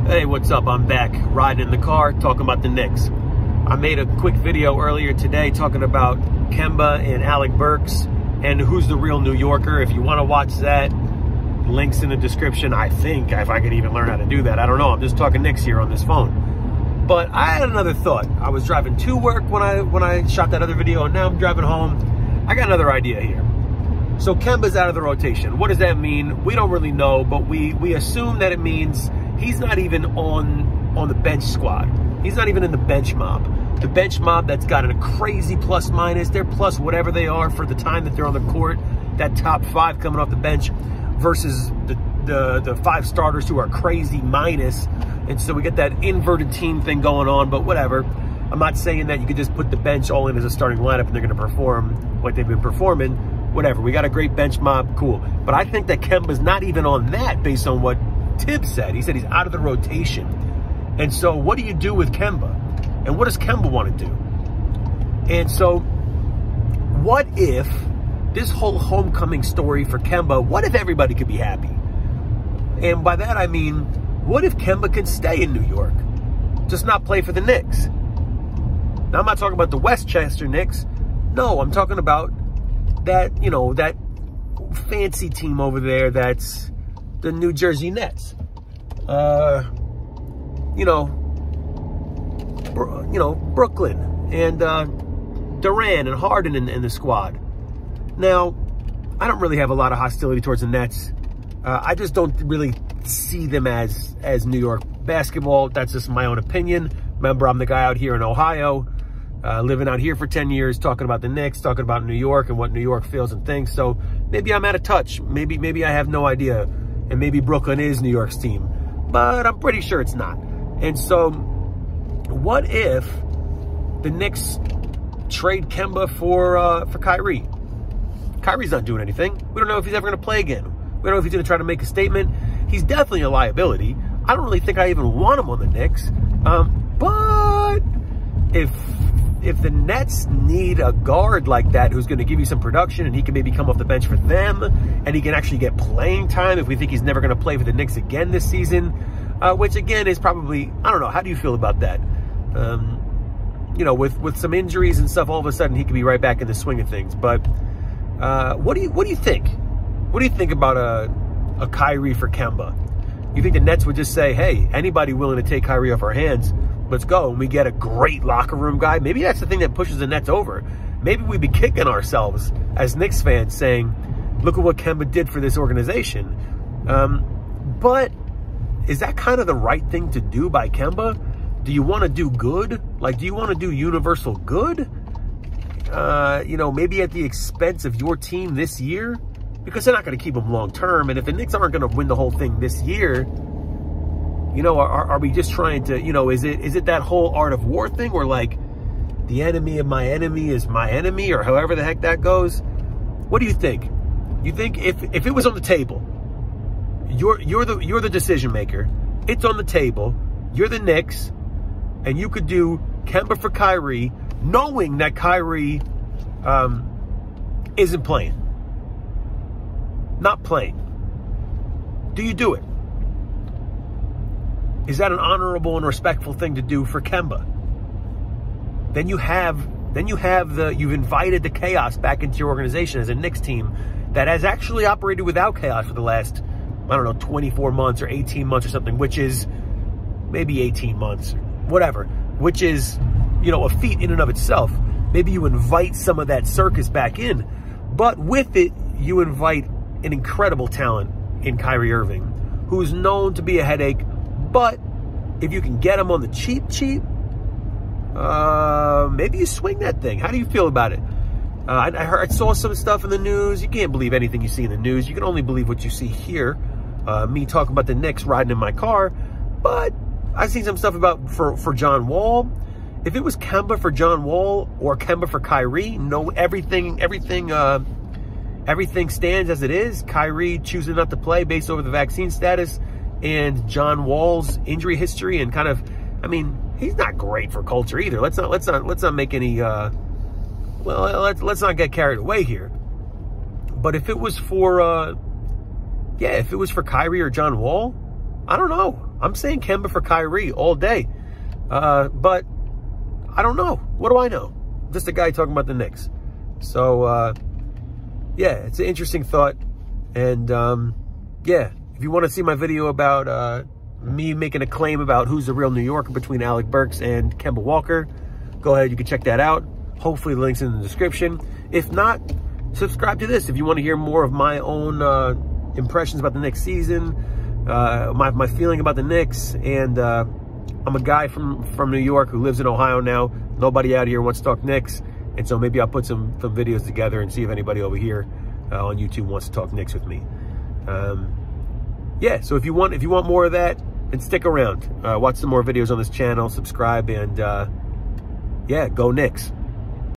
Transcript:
Hey, what's up? I'm back riding in the car talking about the Knicks. I made a quick video earlier today talking about Kemba and Alec Burks and who's the real New Yorker. If you want to watch that, links in the description. I think, if I could even learn how to do that. I don't know. I'm just talking Knicks here on this phone. But I had another thought. I was driving to work when I shot that other video, and now I'm driving home. I got another idea here. So Kemba's out of the rotation. What does that mean? We don't really know, but we assume that it means he's not even on the bench squad. He's not even in the bench mob. The bench mob that's got a crazy plus minus. They're plus whatever they are for the time that they're on the court. That top five coming off the bench versus the five starters who are crazy minus. And so we get that inverted team thing going on, but whatever. I'm not saying that you could just put the bench all in as a starting lineup and they're going to perform like they've been performing. Whatever. We got a great bench mob. Cool. But I think that Kemba's not even on that based on what Tibbs said. He said he's out of the rotation. And so what do you do with Kemba? And what does Kemba want to do? And so what if this whole homecoming story for Kemba, what if everybody could be happy? And by that I mean, what if Kemba can stay in New York? Just not play for the Knicks? Now I'm not talking about the Westchester Knicks. No, I'm talking about that, you know, that fancy team over there that's the New Jersey Nets. Brooklyn and Durant and Harden in the squad. Now, I don't really have a lot of hostility towards the Nets. I just don't really see them as New York basketball. That's just my own opinion. Remember, I'm the guy out here in Ohio, living out here for 10 years, talking about the Knicks, talking about New York and what New York feels and thinks. So maybe I'm out of touch. Maybe I have no idea. And maybe Brooklyn is New York's team. But I'm pretty sure it's not. And so what if the Knicks trade Kemba for Kyrie? Kyrie's not doing anything. We don't know if he's ever going to play again. We don't know if he's going to try to make a statement. He's definitely a liability. I don't really think I even want him on the Knicks. But if the Nets need a guard like that who's going to give you some production and he can maybe come off the bench for them and he can actually get playing time if we think he's never going to play for the Knicks again this season, which again is probably, I don't know, how do you feel about that? You know, with some injuries and stuff, all of a sudden he could be right back in the swing of things. But what do you think? What do you think about a Kyrie for Kemba? You think the Nets would just say, hey, anybody willing to take Kyrie off our hands, let's go, and we get a great locker room guy? Maybe that's the thing that pushes the Nets over. Maybe we'd be kicking ourselves as Knicks fans saying, look at what Kemba did for this organization. But is that kind of the right thing to do by Kemba? Do you want to do good? Like, do you want to do universal good? You know, maybe at the expense of your team this year? Because they're not going to keep him long term. And if the Knicks aren't going to win the whole thing this year, you know, are we just trying to, you know, is it that whole art of war thing where like the enemy of my enemy is my enemy, or however the heck that goes? What do you think? You think if it was on the table, you're the decision maker, it's on the table, you're the Knicks, and you could do Kemba for Kyrie, knowing that Kyrie isn't playing, not playing. Do you do it? Is that an honorable and respectful thing to do for Kemba? Then you've invited the chaos back into your organization as a Knicks team that has actually operated without chaos for the last, I don't know, 24 months or 18 months or something, which is maybe 18 months, whatever, which is, you know, a feat in and of itself. Maybe you invite some of that circus back in, but with it, you invite an incredible talent in Kyrie Irving, who's known to be a headache. But if you can get him on the cheap, maybe you swing that thing. How do you feel about it? I saw some stuff in the news. You can't believe anything you see in the news. You can only believe what you see here. Me talking about the Knicks riding in my car. But I've seen some stuff about for John Wall. If it was Kemba for John Wall or Kemba for Kyrie, no, everything stands as it is. Kyrie choosing not to play based over the vaccine status and John Wall's injury history and kind of, I mean, he's not great for culture either. Let's not make any let's not get carried away here. But if it was for if it was for Kyrie or John Wall, I don't know. I'm saying Kemba for Kyrie all day. But I don't know. What do I know? Just a guy talking about the Knicks. So, yeah, it's an interesting thought. And, yeah, if you want to see my video about me making a claim about who's the real New Yorker between Alec Burks and Kemba Walker, go ahead. You can check that out. Hopefully the link's in the description. If not, subscribe to this if you want to hear more of my own impressions about the Knicks season, my feeling about the Knicks. And I'm a guy from New York who lives in Ohio now. Nobody out here wants to talk Knicks. And so maybe I'll put some videos together and see if anybody over here on YouTube wants to talk Knicks with me. Yeah, so if you want more of that, then stick around. Watch some more videos on this channel, subscribe, and yeah, go Knicks.